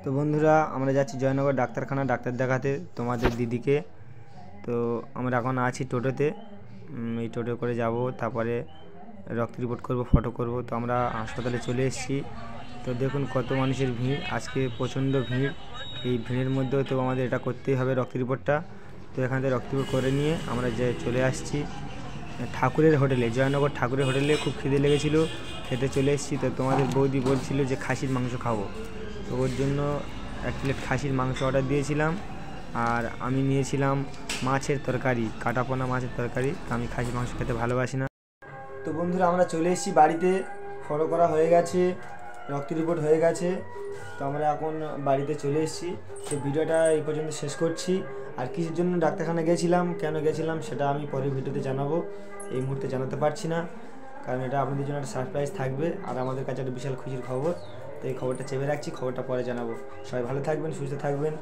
তো বন্ধুরা, আমরা যাচ্ছি জয়নগর ডাক্তারখানা ডাক্তার দেখাতে তোমাদের দিদিকে। তো আমরা এখন আছি টোটোতে, এই টোটো করে যাব, তারপরে রক্ত রিপোর্ট করব, ফটো করব। তো আমরা হাসপাতালে চলে এসেছি। তো দেখুন কত মানুষের ভিড়, আজকে প্রচণ্ড ভিড়। এই ভিড়ের মধ্যেও তো আমাদের এটা করতেই হবে, রক্ত রিপোর্টটা। তো এখান থেকে রক্ত রিপোর্ট করে নিয়ে আমরা যে চলে আসছি ঠাকুরের হোটেলে, জয়নগর ঠাকুরের হোটেলে। খুব খিদে লেগেছিল, খেতে চলে এসেছি। তো তোমাদের বৌদি বলছিল যে খাসির মাংস খাবো, তো ওর জন্য 1 প্লেট খাসির মাংস অর্ডার দিয়েছিলাম। আর আমি নিয়েছিলাম মাছের তরকারি, কাটাপোনা মাছের তরকারি। আমি খাসির মাংস খেতে ভালোবাসি না। তো বন্ধুরা, আমরা চলে এসেছি বাড়িতে, ফটো করা হয়ে গেছে, রক্ত রিপোর্ট হয়ে গেছে। তো আমরা এখন বাড়িতে চলে এসেছি। তো ভিডিওটা এই পর্যন্ত শেষ করছি। আর কিসের জন্য ডাক্তারখানা গেছিলাম, কেন গেছিলাম, সেটা আমি পরের ভিডিওতে জানাবো। এই মুহূর্তে জানাতে পারছি না, কারণ এটা আপনাদের জন্য একটা সারপ্রাইজ থাকবে। আর আমাদের কাছে একটা বিশাল খুশির খবর। তো এই খবরটা চেপে রাখছি, খবরটা পরে জানাবো। সবাই ভালো থাকবেন, সুস্থ থাকবেন।